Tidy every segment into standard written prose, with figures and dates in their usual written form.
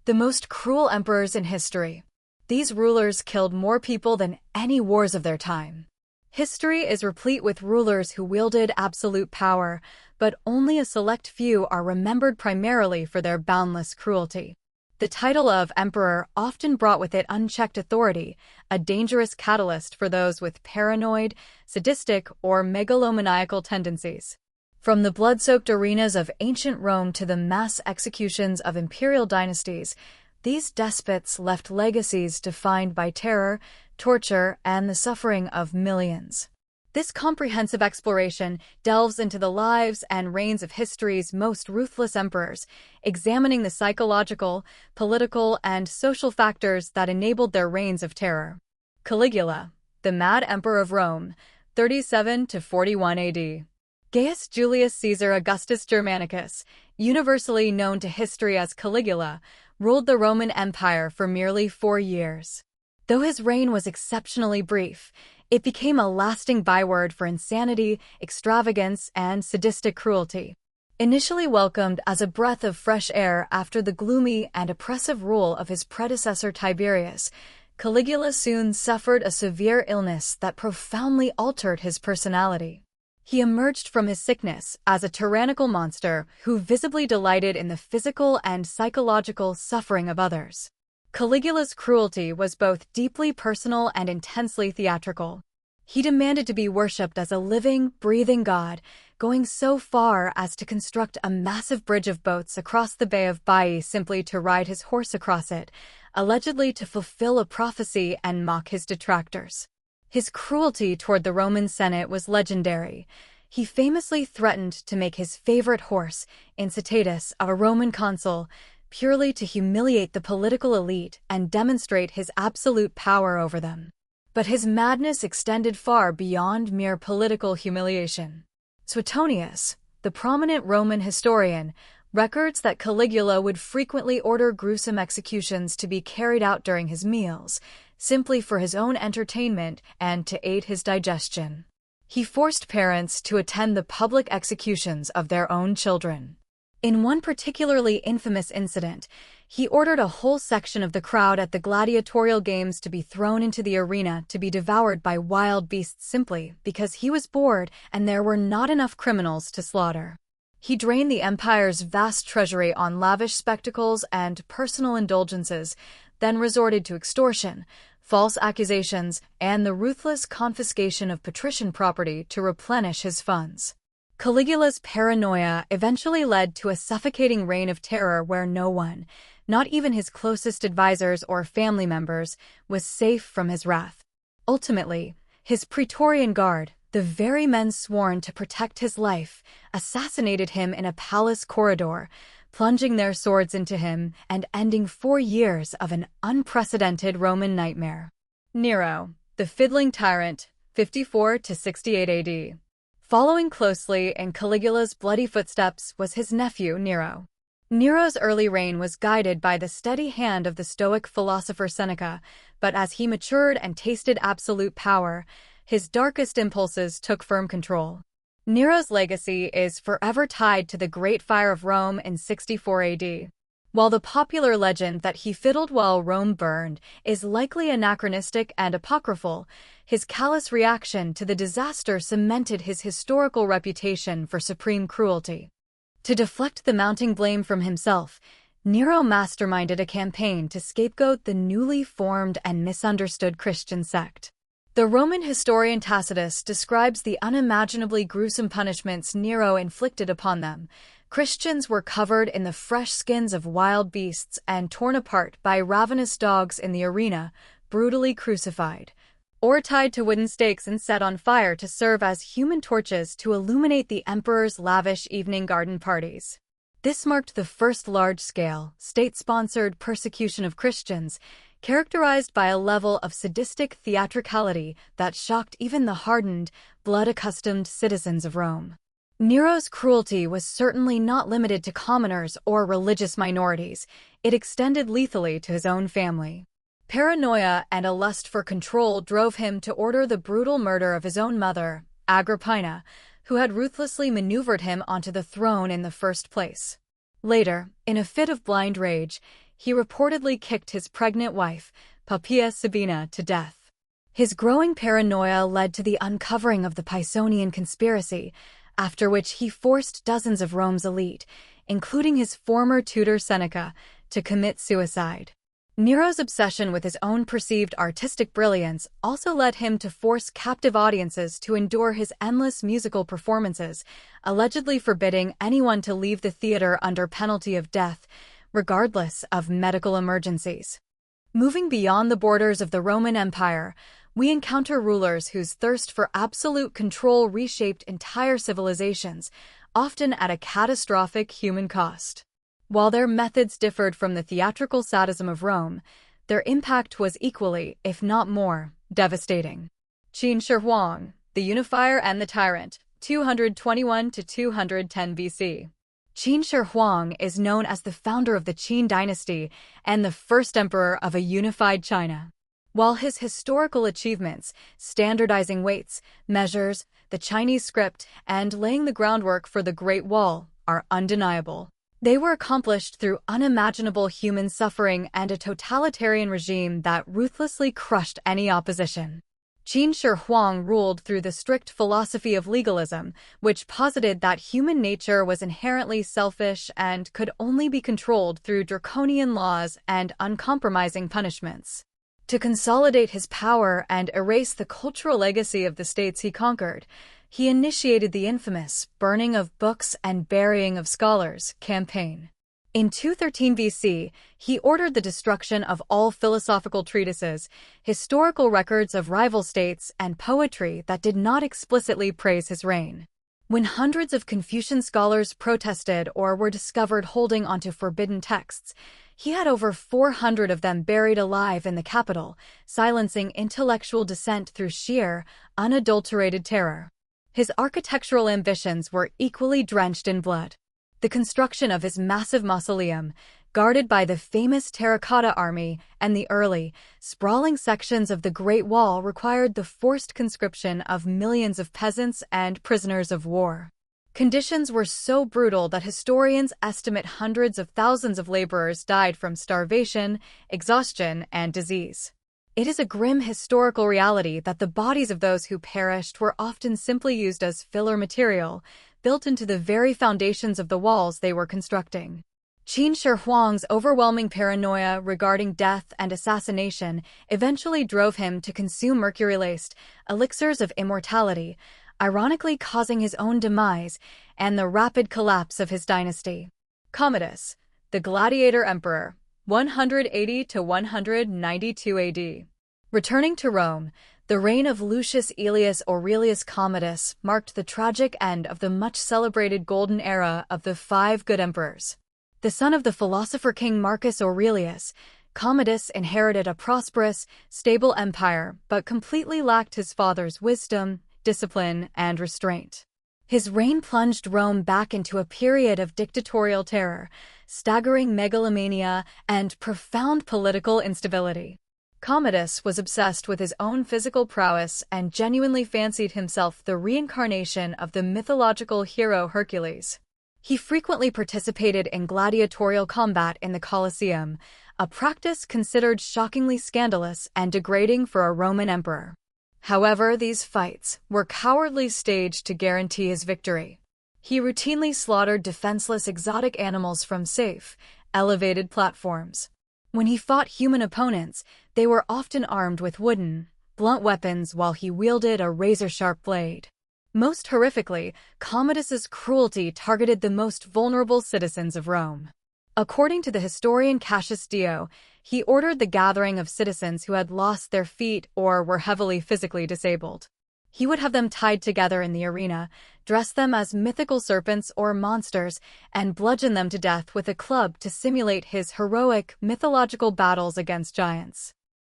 The most cruel emperors in history. These rulers killed more people than any wars of their time. History is replete with rulers who wielded absolute power, but only a select few are remembered primarily for their boundless cruelty. The title of emperor often brought with it unchecked authority, a dangerous catalyst for those with paranoid, sadistic, or megalomaniacal tendencies. From the blood-soaked arenas of ancient Rome to the mass executions of imperial dynasties, these despots left legacies defined by terror, torture, and the suffering of millions. This comprehensive exploration delves into the lives and reigns of history's most ruthless emperors, examining the psychological, political, and social factors that enabled their reigns of terror. Caligula, the Mad Emperor of Rome, 37 to 41 AD. Gaius Julius Caesar Augustus Germanicus, universally known to history as Caligula, ruled the Roman Empire for merely 4 years. Though his reign was exceptionally brief, it became a lasting byword for insanity, extravagance, and sadistic cruelty. Initially welcomed as a breath of fresh air after the gloomy and oppressive rule of his predecessor Tiberius, Caligula soon suffered a severe illness that profoundly altered his personality. He emerged from his sickness as a tyrannical monster who visibly delighted in the physical and psychological suffering of others. Caligula's cruelty was both deeply personal and intensely theatrical. He demanded to be worshipped as a living, breathing god, going so far as to construct a massive bridge of boats across the Bay of Baiae simply to ride his horse across it, allegedly to fulfill a prophecy and mock his detractors. His cruelty toward the Roman Senate was legendary. He famously threatened to make his favorite horse, Incitatus, a Roman consul, purely to humiliate the political elite and demonstrate his absolute power over them. But his madness extended far beyond mere political humiliation. Suetonius, the prominent Roman historian, records that Caligula would frequently order gruesome executions to be carried out during his meals, simply for his own entertainment and to aid his digestion. He forced parents to attend the public executions of their own children. In one particularly infamous incident, he ordered a whole section of the crowd at the gladiatorial games to be thrown into the arena to be devoured by wild beasts simply because he was bored and there were not enough criminals to slaughter. He drained the empire's vast treasury on lavish spectacles and personal indulgences, then resorted to extortion, false accusations, and the ruthless confiscation of patrician property to replenish his funds. Caligula's paranoia eventually led to a suffocating reign of terror where no one, not even his closest advisors or family members, was safe from his wrath. Ultimately, his Praetorian Guard, the very men sworn to protect his life, assassinated him in a palace corridor, plunging their swords into him and ending 4 years of an unprecedented Roman nightmare. Nero, the fiddling tyrant, 54 to 68 AD. Following closely in Caligula's bloody footsteps was his nephew Nero. Nero's early reign was guided by the steady hand of the Stoic philosopher Seneca, but as he matured and tasted absolute power, his darkest impulses took firm control. Nero's legacy is forever tied to the Great Fire of Rome in 64 AD. While the popular legend that he fiddled while Rome burned is likely anachronistic and apocryphal, his callous reaction to the disaster cemented his historical reputation for supreme cruelty. To deflect the mounting blame from himself, Nero masterminded a campaign to scapegoat the newly formed and misunderstood Christian sect. The Roman historian Tacitus describes the unimaginably gruesome punishments Nero inflicted upon them. Christians were covered in the fresh skins of wild beasts and torn apart by ravenous dogs in the arena, brutally crucified, or tied to wooden stakes and set on fire to serve as human torches to illuminate the emperor's lavish evening garden parties. This marked the first large-scale, state-sponsored persecution of Christians, characterized by a level of sadistic theatricality that shocked even the hardened, blood-accustomed citizens of Rome. Nero's cruelty was certainly not limited to commoners or religious minorities. It extended lethally to his own family. Paranoia and a lust for control drove him to order the brutal murder of his own mother, Agrippina, who had ruthlessly maneuvered him onto the throne in the first place. Later, in a fit of blind rage, he reportedly kicked his pregnant wife, Poppaea Sabina, to death. His growing paranoia led to the uncovering of the Pisonian conspiracy, after which he forced dozens of Rome's elite, including his former tutor Seneca, to commit suicide. Nero's obsession with his own perceived artistic brilliance also led him to force captive audiences to endure his endless musical performances, allegedly forbidding anyone to leave the theater under penalty of death, regardless of medical emergencies. Moving beyond the borders of the Roman Empire, we encounter rulers whose thirst for absolute control reshaped entire civilizations, often at a catastrophic human cost. While their methods differed from the theatrical sadism of Rome, their impact was equally, if not more, devastating. Qin Shi Huang, the Unifier and the Tyrant, 221 to 210 BC. Qin Shi Huang is known as the founder of the Qin dynasty and the first emperor of a unified China. While his historical achievements, standardizing weights, measures, the Chinese script, and laying the groundwork for the Great Wall, are undeniable, they were accomplished through unimaginable human suffering and a totalitarian regime that ruthlessly crushed any opposition. Qin Shi Huang ruled through the strict philosophy of legalism, which posited that human nature was inherently selfish and could only be controlled through draconian laws and uncompromising punishments. To consolidate his power and erase the cultural legacy of the states he conquered, he initiated the infamous burning of books and burying of scholars campaign. In 213 BC, he ordered the destruction of all philosophical treatises, historical records of rival states, and poetry that did not explicitly praise his reign. When hundreds of Confucian scholars protested or were discovered holding onto forbidden texts, he had over 400 of them buried alive in the capital, silencing intellectual dissent through sheer, unadulterated terror. His architectural ambitions were equally drenched in blood. The construction of his massive mausoleum, guarded by the famous terracotta army, and the early, sprawling sections of the Great Wall required the forced conscription of millions of peasants and prisoners of war. Conditions were so brutal that historians estimate hundreds of thousands of laborers died from starvation, exhaustion, and disease. It is a grim historical reality that the bodies of those who perished were often simply used as filler material, built into the very foundations of the walls they were constructing. Qin Shi Huang's overwhelming paranoia regarding death and assassination eventually drove him to consume mercury-laced elixirs of immortality, ironically causing his own demise and the rapid collapse of his dynasty. Commodus, the Gladiator Emperor, 180 to 192 AD. Returning to Rome, the reign of Lucius Aelius Aurelius Commodus marked the tragic end of the much-celebrated golden era of the five good emperors. The son of the philosopher King Marcus Aurelius, Commodus inherited a prosperous, stable empire but completely lacked his father's wisdom, discipline, and restraint. His reign plunged Rome back into a period of dictatorial terror, staggering megalomania, and profound political instability. Commodus was obsessed with his own physical prowess and genuinely fancied himself the reincarnation of the mythological hero Hercules. He frequently participated in gladiatorial combat in the Colosseum, a practice considered shockingly scandalous and degrading for a Roman emperor. However, these fights were cowardly staged to guarantee his victory. He routinely slaughtered defenseless exotic animals from safe, elevated platforms. When he fought human opponents, they were often armed with wooden, blunt weapons while he wielded a razor-sharp blade. Most horrifically, Commodus's cruelty targeted the most vulnerable citizens of Rome. According to the historian Cassius Dio, he ordered the gathering of citizens who had lost their feet or were heavily physically disabled. He would have them tied together in the arena, dress them as mythical serpents or monsters, and bludgeon them to death with a club to simulate his heroic, mythological battles against giants.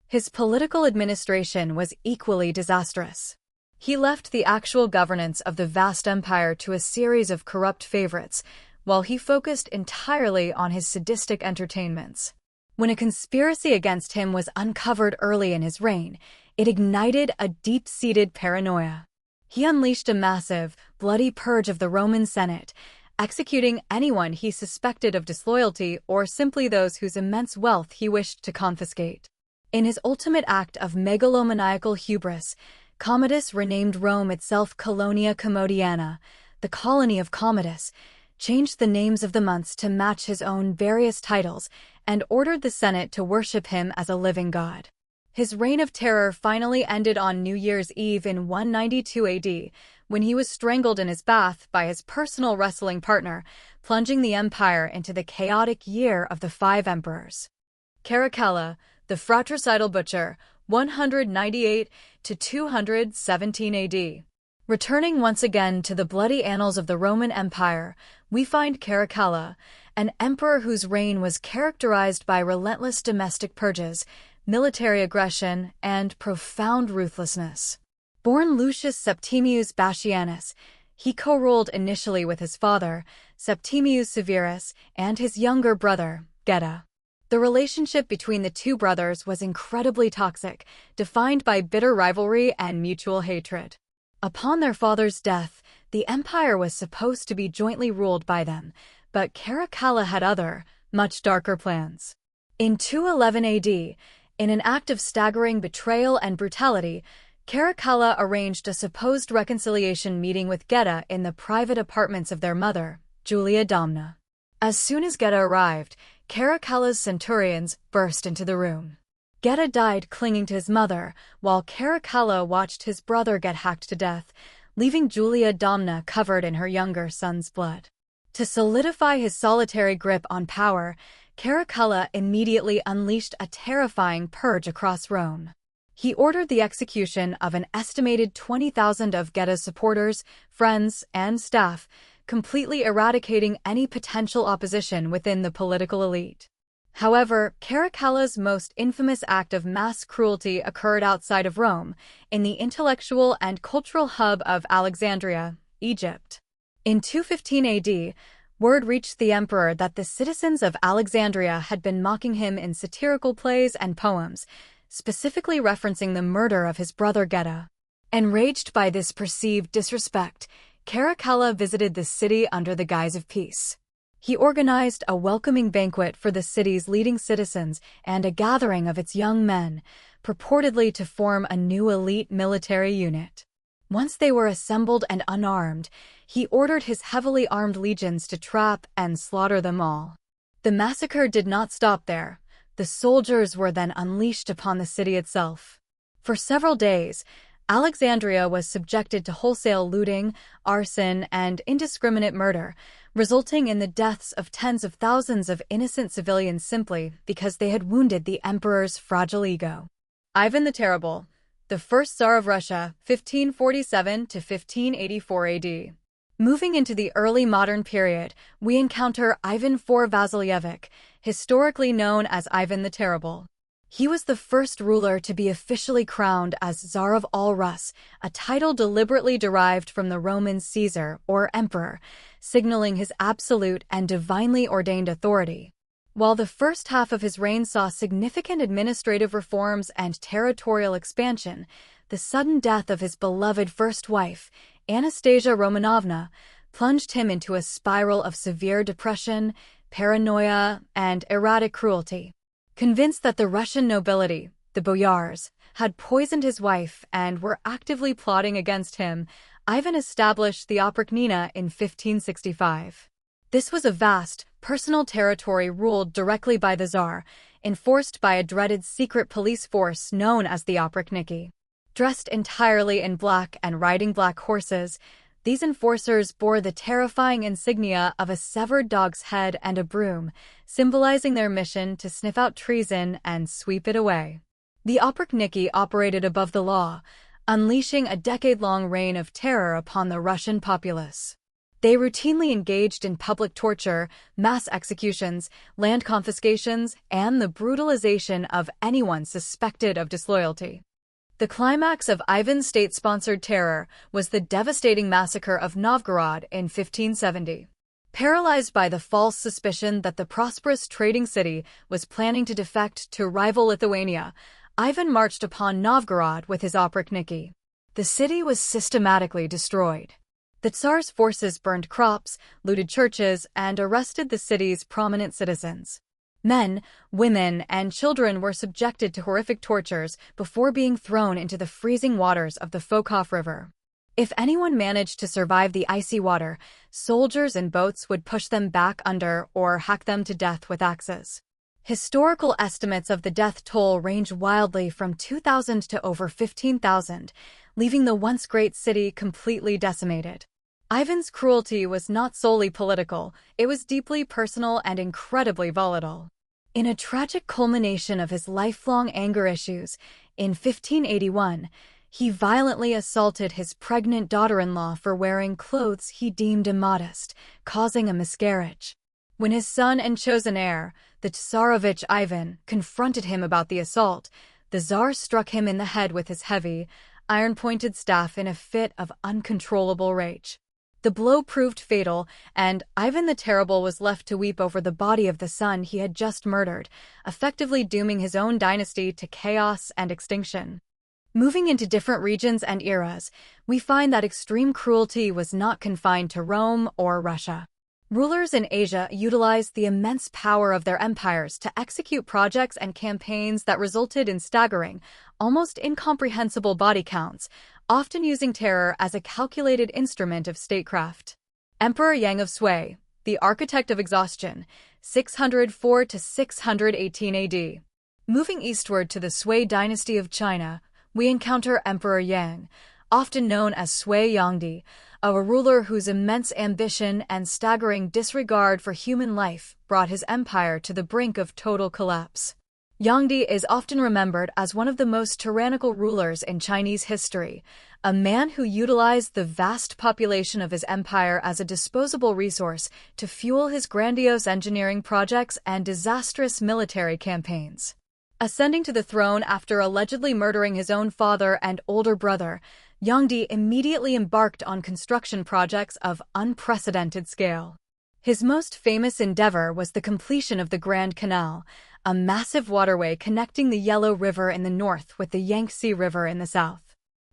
His political administration was equally disastrous. He left the actual governance of the vast empire to a series of corrupt favorites, while he focused entirely on his sadistic entertainments. When a conspiracy against him was uncovered early in his reign, it ignited a deep-seated paranoia. He unleashed a massive, bloody purge of the Roman Senate, executing anyone he suspected of disloyalty or simply those whose immense wealth he wished to confiscate. In his ultimate act of megalomaniacal hubris, Commodus renamed Rome itself Colonia Commodiana, the colony of Commodus, changed the names of the months to match his own various titles, and ordered the Senate to worship him as a living god. His reign of terror finally ended on New Year's Eve in 192 AD, when he was strangled in his bath by his personal wrestling partner, plunging the empire into the chaotic year of the Five Emperors. Caracalla, the fratricidal butcher, 198 to 217 AD. Returning once again to the bloody annals of the Roman Empire, we find Caracalla, an emperor whose reign was characterized by relentless domestic purges, military aggression, and profound ruthlessness. Born Lucius Septimius Bassianus, he co-ruled initially with his father, Septimius Severus, and his younger brother, Geta. The relationship between the two brothers was incredibly toxic, defined by bitter rivalry and mutual hatred. Upon their father's death, the empire was supposed to be jointly ruled by them, but Caracalla had other, much darker plans. In 211 AD, in an act of staggering betrayal and brutality, Caracalla arranged a supposed reconciliation meeting with Geta in the private apartments of their mother, Julia Domna. As soon as Geta arrived, Caracalla's centurions burst into the room. Geta died clinging to his mother, while Caracalla watched his brother get hacked to death, leaving Julia Domna covered in her younger son's blood. To solidify his solitary grip on power, Caracalla immediately unleashed a terrifying purge across Rome. He ordered the execution of an estimated 20,000 of Geta's supporters, friends, and staff, completely eradicating any potential opposition within the political elite. However, Caracalla's most infamous act of mass cruelty occurred outside of Rome, in the intellectual and cultural hub of Alexandria, Egypt. In 215 AD, word reached the emperor that the citizens of Alexandria had been mocking him in satirical plays and poems, specifically referencing the murder of his brother Geta. Enraged by this perceived disrespect, Caracalla visited the city under the guise of peace. He organized a welcoming banquet for the city's leading citizens and a gathering of its young men, purportedly to form a new elite military unit. Once they were assembled and unarmed, he ordered his heavily armed legions to trap and slaughter them all. The massacre did not stop there. The soldiers were then unleashed upon the city itself. For several days, Alexandria was subjected to wholesale looting, arson, and indiscriminate murder, resulting in the deaths of tens of thousands of innocent civilians simply because they had wounded the emperor's fragile ego. Ivan the Terrible, the first Tsar of Russia, 1547 to 1584 AD. Moving into the early modern period, we encounter Ivan IV Vasilyevich, historically known as Ivan the Terrible. He was the first ruler to be officially crowned as Tsar of all Rus, a title deliberately derived from the Roman Caesar, or emperor, signaling his absolute and divinely ordained authority. While the first half of his reign saw significant administrative reforms and territorial expansion, the sudden death of his beloved first wife, Anastasia Romanovna, plunged him into a spiral of severe depression, paranoia, and erratic cruelty. Convinced that the Russian nobility, the boyars, had poisoned his wife and were actively plotting against him, Ivan established the Oprichnina in 1565. This was a vast, personal territory ruled directly by the Tsar, enforced by a dreaded secret police force known as the Oprichniki. Dressed entirely in black and riding black horses, these enforcers bore the terrifying insignia of a severed dog's head and a broom, symbolizing their mission to sniff out treason and sweep it away. The Oprichniki operated above the law, unleashing a decade-long reign of terror upon the Russian populace. They routinely engaged in public torture, mass executions, land confiscations, and the brutalization of anyone suspected of disloyalty. The climax of Ivan's state-sponsored terror was the devastating massacre of Novgorod in 1570. Paralyzed by the false suspicion that the prosperous trading city was planning to defect to rival Lithuania, Ivan marched upon Novgorod with his Oprichniki. The city was systematically destroyed. The Tsar's forces burned crops, looted churches, and arrested the city's prominent citizens. Men, women, and children were subjected to horrific tortures before being thrown into the freezing waters of the Fokov River. If anyone managed to survive the icy water, soldiers in boats would push them back under or hack them to death with axes. Historical estimates of the death toll range wildly from 2,000 to over 15,000, leaving the once great city completely decimated. Ivan's cruelty was not solely political, it was deeply personal and incredibly volatile. In a tragic culmination of his lifelong anger issues, in 1581, he violently assaulted his pregnant daughter-in-law for wearing clothes he deemed immodest, causing a miscarriage. When his son and chosen heir, the Tsarevich Ivan, confronted him about the assault, the Tsar struck him in the head with his heavy, iron-pointed staff in a fit of uncontrollable rage. The blow proved fatal, and Ivan the Terrible was left to weep over the body of the son he had just murdered, effectively dooming his own dynasty to chaos and extinction. Moving into different regions and eras, we find that extreme cruelty was not confined to Rome or Russia. Rulers in Asia utilized the immense power of their empires to execute projects and campaigns that resulted in staggering, almost incomprehensible body counts, often using terror as a calculated instrument of statecraft. Emperor Yang of Sui, the architect of exhaustion, 604 to 618 AD. Moving eastward to the Sui dynasty of China, we encounter Emperor Yang, often known as Sui Yongdi, a ruler whose immense ambition and staggering disregard for human life brought his empire to the brink of total collapse. Yongdi is often remembered as one of the most tyrannical rulers in Chinese history, a man who utilized the vast population of his empire as a disposable resource to fuel his grandiose engineering projects and disastrous military campaigns. Ascending to the throne after allegedly murdering his own father and older brother, Yongdi immediately embarked on construction projects of unprecedented scale. His most famous endeavor was the completion of the Grand Canal, a massive waterway connecting the Yellow River in the north with the Yangtze River in the south.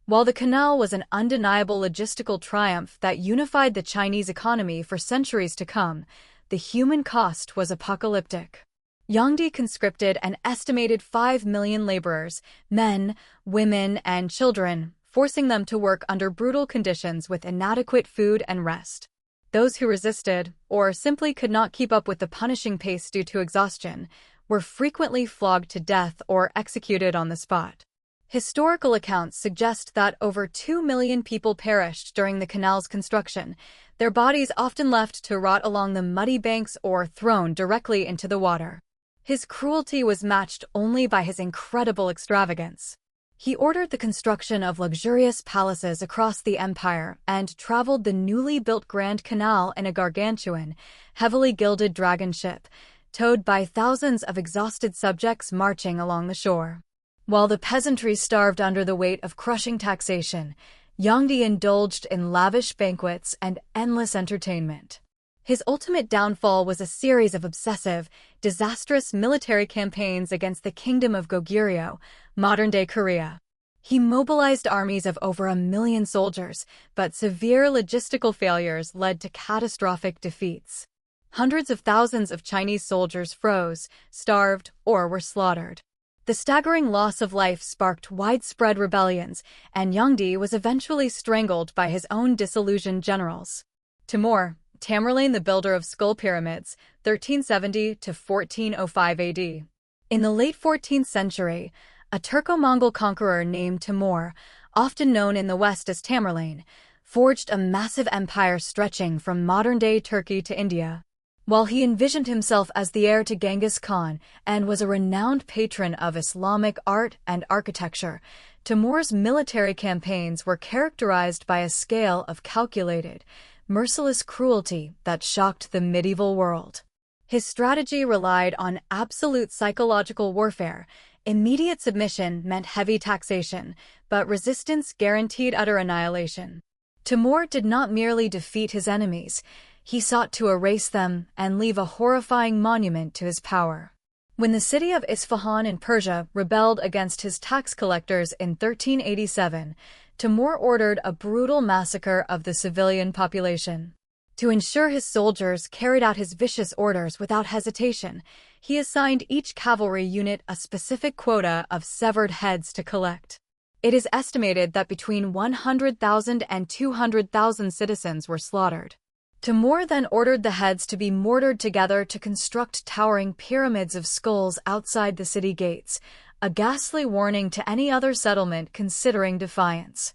While the canal was an undeniable logistical triumph that unified the Chinese economy for centuries to come, the human cost was apocalyptic. Yongdi conscripted an estimated 5 million laborers, men, women, and children, forcing them to work under brutal conditions with inadequate food and rest. Those who resisted, or simply could not keep up with the punishing pace due to exhaustion, were frequently flogged to death or executed on the spot. Historical accounts suggest that over 2 million people perished during the canal's construction, their bodies often left to rot along the muddy banks or thrown directly into the water. His cruelty was matched only by his incredible extravagance. He ordered the construction of luxurious palaces across the empire and traveled the newly built Grand Canal in a gargantuan, heavily gilded dragon ship, towed by thousands of exhausted subjects marching along the shore. While the peasantry starved under the weight of crushing taxation, Yongdi indulged in lavish banquets and endless entertainment. His ultimate downfall was a series of obsessive, disastrous military campaigns against the Kingdom of Goguryeo, modern-day Korea. He mobilized armies of over 1 million soldiers, but severe logistical failures led to catastrophic defeats. Hundreds of thousands of Chinese soldiers froze, starved, or were slaughtered. The staggering loss of life sparked widespread rebellions, and Yongdi was eventually strangled by his own disillusioned generals. Tamerlane, the builder of skull pyramids, 1370 to 1405 AD. In the late 14th century, a Turco-Mongol conqueror named Timur, often known in the West as Tamerlane, forged a massive empire stretching from modern-day Turkey to India. While he envisioned himself as the heir to Genghis Khan and was a renowned patron of Islamic art and architecture, Timur's military campaigns were characterized by a scale of calculated, merciless cruelty that shocked the medieval world. His strategy relied on absolute psychological warfare. Immediate submission meant heavy taxation, but resistance guaranteed utter annihilation. Timur did not merely defeat his enemies, he sought to erase them and leave a horrifying monument to his power. When the city of Isfahan in Persia rebelled against his tax collectors in 1387, Timur ordered a brutal massacre of the civilian population. To ensure his soldiers carried out his vicious orders without hesitation, he assigned each cavalry unit a specific quota of severed heads to collect. It is estimated that between 100,000 and 200,000 citizens were slaughtered. Timur then ordered the heads to be mortared together to construct towering pyramids of skulls outside the city gates, a ghastly warning to any other settlement considering defiance.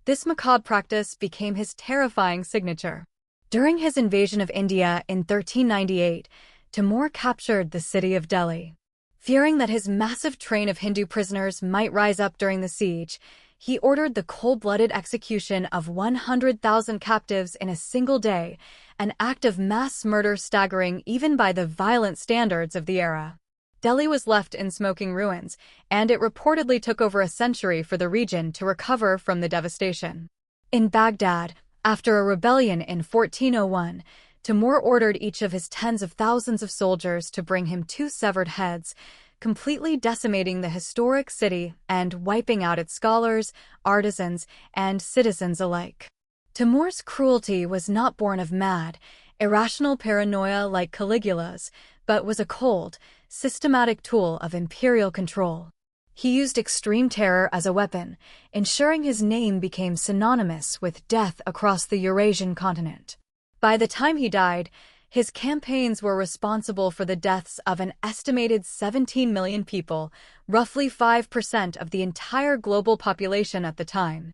This macabre practice became his terrifying signature. During his invasion of India in 1398, Timur captured the city of Delhi. Fearing that his massive train of Hindu prisoners might rise up during the siege, he ordered the cold-blooded execution of 100,000 captives in a single day, an act of mass murder staggering even by the violent standards of the era. Delhi was left in smoking ruins, and it reportedly took over a century for the region to recover from the devastation. In Baghdad, after a rebellion in 1401, Timur ordered each of his tens of thousands of soldiers to bring him 2 severed heads, completely decimating the historic city and wiping out its scholars, artisans, and citizens alike. Timur's cruelty was not born of mad, irrational paranoia like Caligula's, but was a cold, systematic tool of imperial control. He used extreme terror as a weapon, ensuring his name became synonymous with death across the Eurasian continent. By the time he died, his campaigns were responsible for the deaths of an estimated 17 million people, roughly 5% of the entire global population at the time.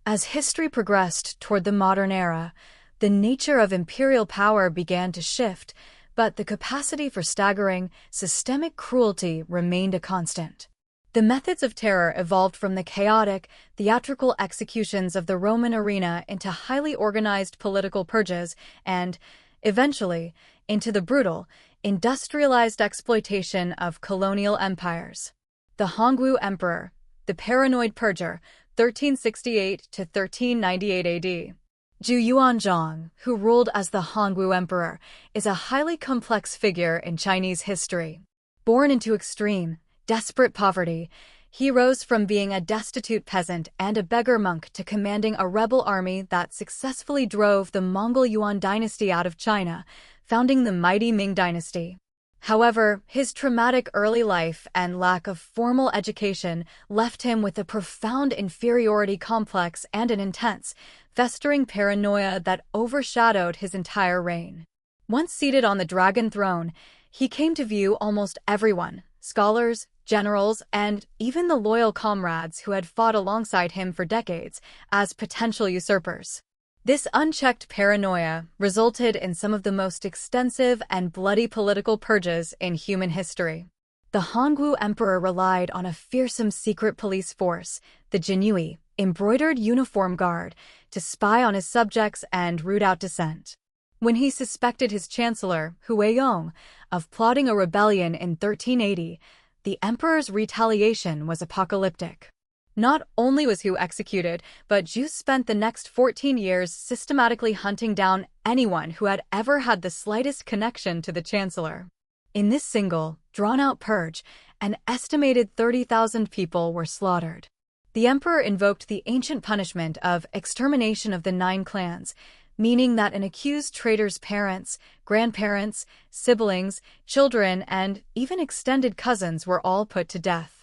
As history progressed toward the modern era, the nature of imperial power began to shift, but the capacity for staggering, systemic cruelty remained a constant. The methods of terror evolved from the chaotic, theatrical executions of the Roman arena into highly organized political purges and, eventually, into the brutal, industrialized exploitation of colonial empires. The Hongwu Emperor, the Paranoid Purger, 1368 to 1398 AD. Zhu Yuanzhang, who ruled as the Hongwu Emperor, is a highly complex figure in Chinese history. Born into extreme, desperate poverty, he rose from being a destitute peasant and a beggar monk to commanding a rebel army that successfully drove the Mongol Yuan dynasty out of China, founding the mighty Ming dynasty. However, his traumatic early life and lack of formal education left him with a profound inferiority complex and an intense, festering paranoia that overshadowed his entire reign. Once seated on the dragon throne, he came to view almost everyone, scholars, generals, and even the loyal comrades who had fought alongside him for decades, as potential usurpers. This unchecked paranoia resulted in some of the most extensive and bloody political purges in human history. The Hongwu Emperor relied on a fearsome secret police force, the Jinyui, embroidered uniform guard, to spy on his subjects and root out dissent. When he suspected his chancellor, Huiyong, of plotting a rebellion in 1380, the emperor's retaliation was apocalyptic. Not only was Hu executed, but Zhu spent the next 14 years systematically hunting down anyone who had ever had the slightest connection to the chancellor. In this single, drawn-out purge, an estimated 30,000 people were slaughtered. The emperor invoked the ancient punishment of extermination of the 9 clans, meaning that an accused traitor's parents, grandparents, siblings, children, and even extended cousins were all put to death.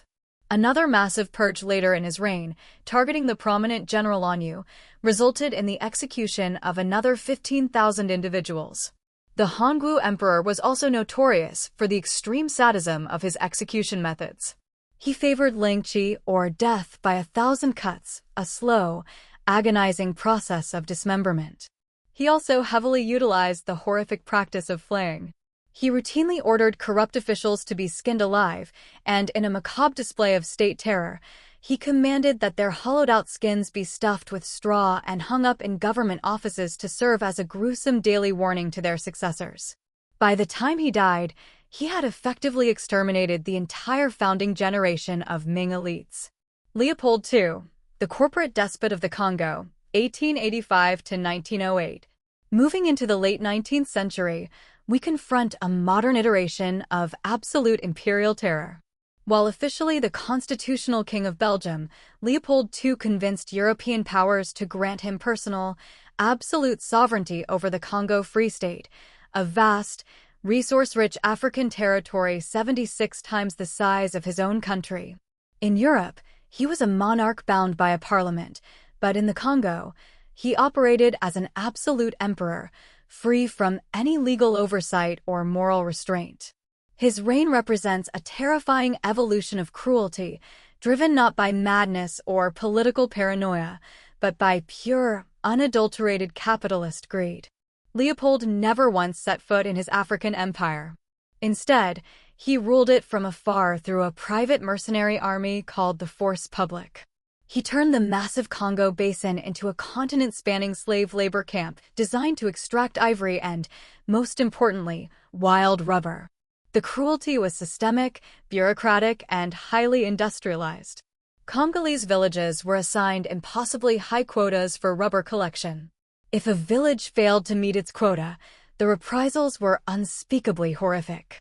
Another massive purge later in his reign, targeting the prominent General Anyu, resulted in the execution of another 15,000 individuals. The Hongwu Emperor was also notorious for the extreme sadism of his execution methods. He favored lingqi, or death by 1,000 cuts, a slow, agonizing process of dismemberment. He also heavily utilized the horrific practice of flaying. He routinely ordered corrupt officials to be skinned alive, and in a macabre display of state terror, he commanded that their hollowed-out skins be stuffed with straw and hung up in government offices to serve as a gruesome daily warning to their successors. By the time he died, he had effectively exterminated the entire founding generation of Ming elites. Leopold II, the corporate despot of the Congo, 1885 to 1908. Moving into the late 19th century, we confront a modern iteration of absolute imperial terror. While officially the constitutional king of Belgium, Leopold II convinced European powers to grant him personal, absolute sovereignty over the Congo Free State, a vast, resource-rich African territory 76 times the size of his own country. In Europe, he was a monarch bound by a parliament, but in the Congo, he operated as an absolute emperor, free from any legal oversight or moral restraint. His reign represents a terrifying evolution of cruelty, driven not by madness or political paranoia, but by pure, unadulterated capitalist greed. Leopold never once set foot in his African empire. Instead, he ruled it from afar through a private mercenary army called the Force Publique. He turned the massive Congo basin into a continent-spanning slave labor camp designed to extract ivory and, most importantly, wild rubber. The cruelty was systemic, bureaucratic, and highly industrialized. Congolese villages were assigned impossibly high quotas for rubber collection. If a village failed to meet its quota, the reprisals were unspeakably horrific.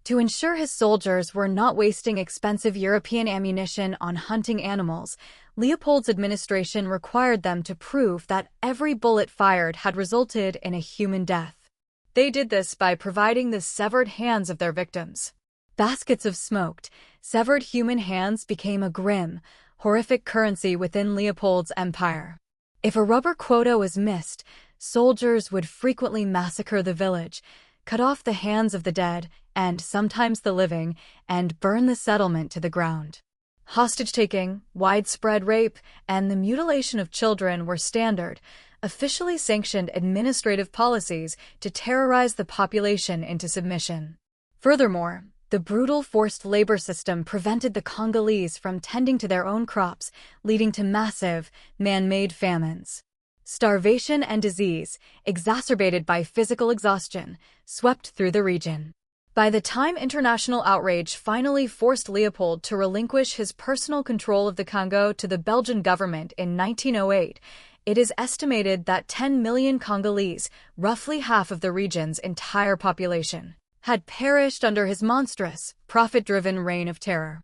To ensure his soldiers were not wasting expensive European ammunition on hunting animals, Leopold's administration required them to prove that every bullet fired had resulted in a human death. They did this by providing the severed hands of their victims. Baskets of smoked, severed human hands became a grim, horrific currency within Leopold's empire. If a rubber quota was missed, soldiers would frequently massacre the village, cut off the hands of the dead, and sometimes the living, and burn the settlement to the ground. Hostage-taking, widespread rape, and the mutilation of children were standard, officially sanctioned administrative policies to terrorize the population into submission. Furthermore, the brutal forced labor system prevented the Congolese from tending to their own crops, leading to massive, man-made famines. Starvation and disease, exacerbated by physical exhaustion, swept through the region. By the time international outrage finally forced Leopold to relinquish his personal control of the Congo to the Belgian government in 1908, it is estimated that 10 million Congolese, roughly half of the region's entire population, had perished under his monstrous, profit-driven reign of terror.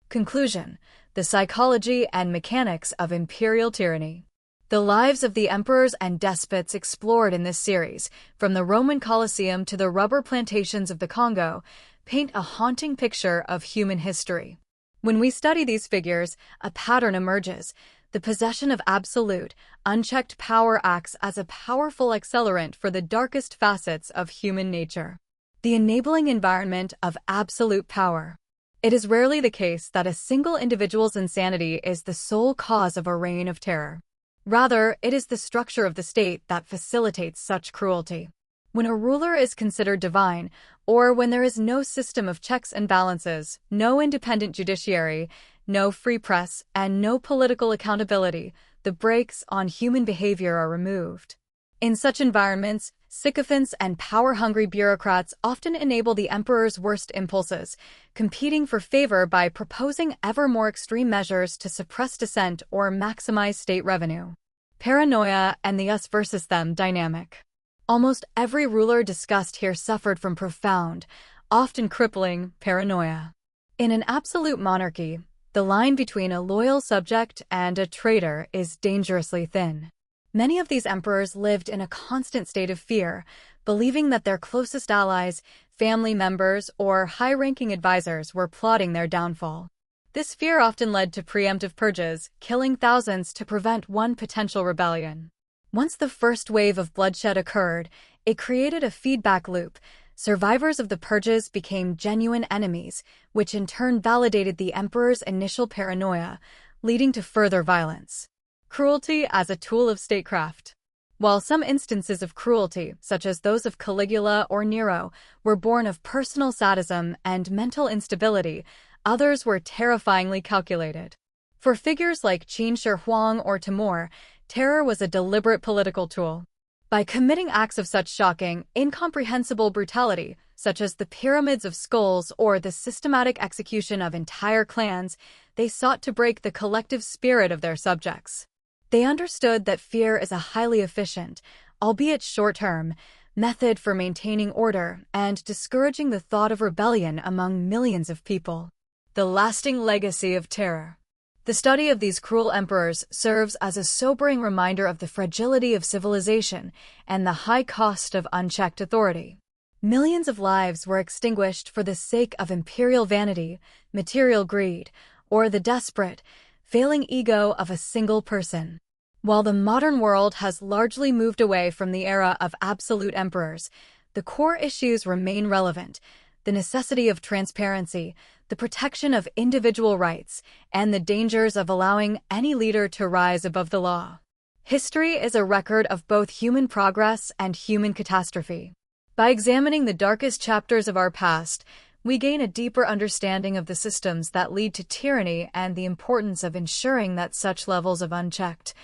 Conclusion: the psychology and mechanics of imperial tyranny. The lives of the emperors and despots explored in this series, from the Roman Colosseum to the rubber plantations of the Congo, paint a haunting picture of human history. When we study these figures, a pattern emerges. The possession of absolute, unchecked power acts as a powerful accelerant for the darkest facets of human nature. The enabling environment of absolute power. It is rarely the case that a single individual's insanity is the sole cause of a reign of terror. Rather, it is the structure of the state that facilitates such cruelty. When a ruler is considered divine, or when there is no system of checks and balances, no independent judiciary, no free press, and no political accountability, the brakes on human behavior are removed. In such environments, sycophants and power-hungry bureaucrats often enable the emperor's worst impulses, competing for favor by proposing ever more extreme measures to suppress dissent or maximize state revenue. Paranoia and the us versus them dynamic. Almost every ruler discussed here suffered from profound, often crippling, paranoia. In an absolute monarchy, the line between a loyal subject and a traitor is dangerously thin. Many of these emperors lived in a constant state of fear, believing that their closest allies, family members, or high-ranking advisors were plotting their downfall. This fear often led to preemptive purges, killing thousands to prevent one potential rebellion. Once the first wave of bloodshed occurred, it created a feedback loop. Survivors of the purges became genuine enemies, which in turn validated the emperor's initial paranoia, leading to further violence. Cruelty as a tool of statecraft. While some instances of cruelty, such as those of Caligula or Nero, were born of personal sadism and mental instability, others were terrifyingly calculated. For figures like Qin Shi Huang or Timur, terror was a deliberate political tool. By committing acts of such shocking, incomprehensible brutality, such as the pyramids of skulls or the systematic execution of entire clans, they sought to break the collective spirit of their subjects. They understood that fear is a highly efficient, albeit short-term, method for maintaining order and discouraging the thought of rebellion among millions of people. The lasting legacy of terror. The study of these cruel emperors serves as a sobering reminder of the fragility of civilization and the high cost of unchecked authority. Millions of lives were extinguished for the sake of imperial vanity, material greed, or the desperate, failing ego of a single person. While the modern world has largely moved away from the era of absolute emperors, the core issues remain relevant: the necessity of transparency, the protection of individual rights, and the dangers of allowing any leader to rise above the law. History is a record of both human progress and human catastrophe. By examining the darkest chapters of our past, we gain a deeper understanding of the systems that lead to tyranny and the importance of ensuring that such levels of unchecked,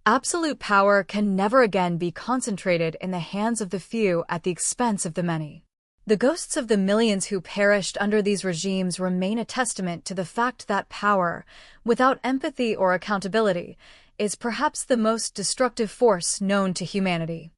absolute power can never again be concentrated in the hands of the few at the expense of the many. The ghosts of the millions who perished under these regimes remain a testament to the fact that power, without empathy or accountability, is perhaps the most destructive force known to humanity.